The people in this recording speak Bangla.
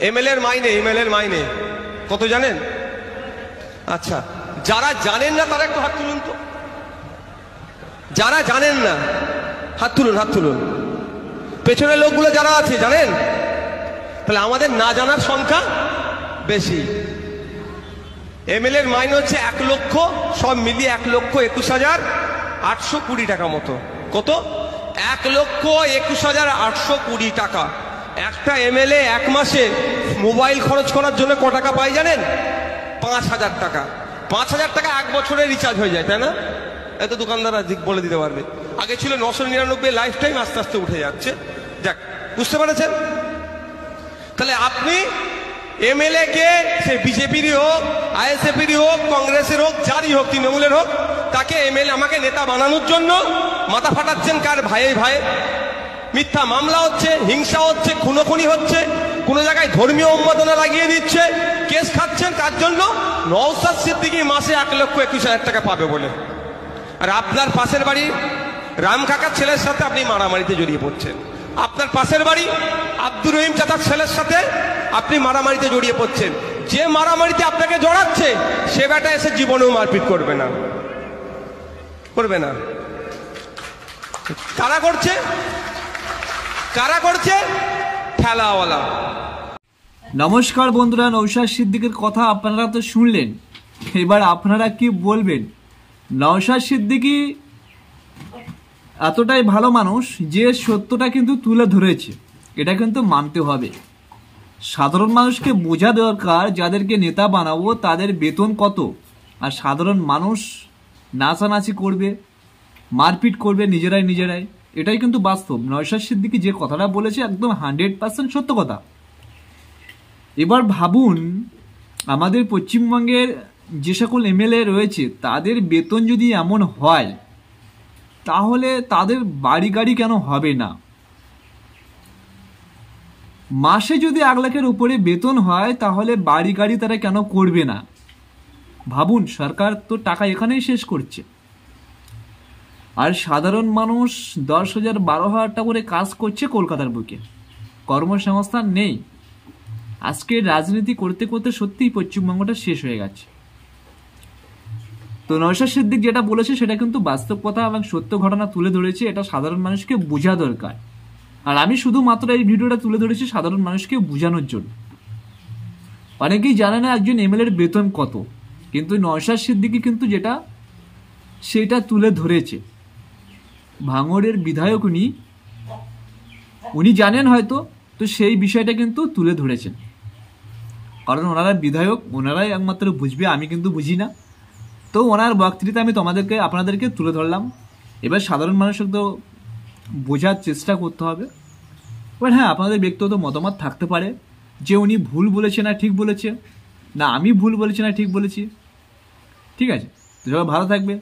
এমএলএ এর মাইনে কত জানেন? আচ্ছা, যারা জানেন না তারা একটু হাত তুলুন তো। যারা জানেন না হাত তুলুন। পেছনের লোকগুলো যারা আছে জানেন? তাহলে আমাদের না জানার সংখ্যা বেশি। এমএলএ এর মাইনে হচ্ছে 1 লক্ষ, সব মিলিয়ে 1,21,820 টাকা মতো। কত? 1,21,820 টাকা। একটা এমএলএ এক মাসে মোবাইল খরচ করার জন্য ক টাকা পায় জানেন? 5,000 টাকা। 5,000 টাকা 1 বছরের রিচার্জ হয়ে যায়, তাই না? এত দোকানদাররা বলে দিতে পারবে। আগে ছিল 999 লাইফ টাইম, আস্তে আস্তে উঠে যাচ্ছে। যাক, বুঝতে পেরেছেন? তাহলে আপনি এমএলএ কে, সে বিজেপিরই হোক, আইএসএফেরই হোক, কংগ্রেসের হোক, যারই হোক, তৃণমূলের হোক, তাকে এমএলএ আমাকে নেতা বানানোর জন্য মাথা ফাটাচ্ছেন কার? ভাইয়ে। মিথ্যা মামলা হচ্ছে, হিংসা হচ্ছে, খুনোখুনি হচ্ছে, কোন জায়গায় ধর্মীয় উন্মাদনা লাগিয়ে দিচ্ছে, কেস খাচ্ছেন কার জন্য? নওশাদ সিদ্দিকী মাসে 1,21,000 টাকা পাবে বলে। আর আপনার পাশের বাড়ি রাম কাকার ছেলের সাথে আপনি মারামারিতে জড়িয়ে পড়ছেন। আপনার পাশের বাড়ি আব্দুর রহিম চাচার ছেলের সাথে আপনি মারামারিতে জড়িয়ে পড়ছেন। যে মারামারিতে আপনাকে জড়াচ্ছে সে বেটা এসে জীবনেও মারপিট করবে না। কারা করছে? ঠেলাওয়ালা। নমস্কার বন্ধুরা, নওশাদ সিদ্দিকের কথা আপনারা তো শুনলেন। এবার আপনারা কি বলবেন? নওশাদ সিদ্দিকী এতটাই ভালো মানুষ যে সত্যটা কিন্তু তুলে ধরেছে, এটা কিন্তু মানতে হবে। সাধারণ মানুষকে বোঝা দরকার, যাদেরকে নেতা বানাবো তাদের বেতন কত। আর সাধারণ মানুষ নাচানাচি করবে, মারপিট করবে নিজেরাই। এটাই কিন্তু বাস্তব। নওশাদ সিদ্দিকী যে কথাটা বলেছে একদম 100% সত্য কথা। এবার ভাবুন, আমাদের পশ্চিমবঙ্গের যে সকল এমএলএ রয়েছে তাদের বেতন যদি এমন হয়, তাহলে তাদের বাড়ি গাড়ি কেন হবে না? মাসে যদি 1 লাখের উপরে বেতন হয় তাহলে বাড়ি গাড়ি তারা কেন করবে না? ভাবুন, সরকার তো টাকা এখানেই শেষ করছে। আর সাধারণ মানুষ 10,000 12,000 টাকা করে কাজ করছে কলকাতার বুকে, কর্মসংস্থান নেই। আজকে রাজনীতি করতে করতে সত্যিই পশ্চিমবঙ্গটা শেষ হয়ে গেছে। তো নওশাদ সিদ্দিক যেটা বলেছে সেটা কিন্তু বাস্তব কথা এবং সত্য ঘটনা তুলে ধরেছে। এটা সাধারণ মানুষকে বোঝা দরকার। আর আমি শুধুমাত্র এই ভিডিওটা তুলে ধরেছি সাধারণ মানুষকে বোঝানোর জন্য। অনেকেই জানে না একজন এমএলএর বেতন কত, কিন্তু নওশাদ সিদ্দিকী কিন্তু সেটা তুলে ধরেছে। ভাঙড়ের বিধায়ক উনি জানেন হয়তো, তো সেই বিষয়টা কিন্তু তুলে ধরেছেন। কারণ ওনারা বিধায়ক, ওনারাই একমাত্র বুঝবে, আমি কিন্তু বুঝি না। তো ওনার বক্তৃতা আমি আপনাদেরকে তুলে ধরলাম। এবার সাধারণ মানুষকে তো বোঝার চেষ্টা করতে হবে। এবার হ্যাঁ, আপনাদের ব্যক্তিগত মতামত থাকতে পারে যে উনি ভুল বলেছে না ঠিক বলেছে, না আমি ভুল বলেছি না ঠিক বলেছি। ঠিক আছে, তো সবাই ভালো থাকবে।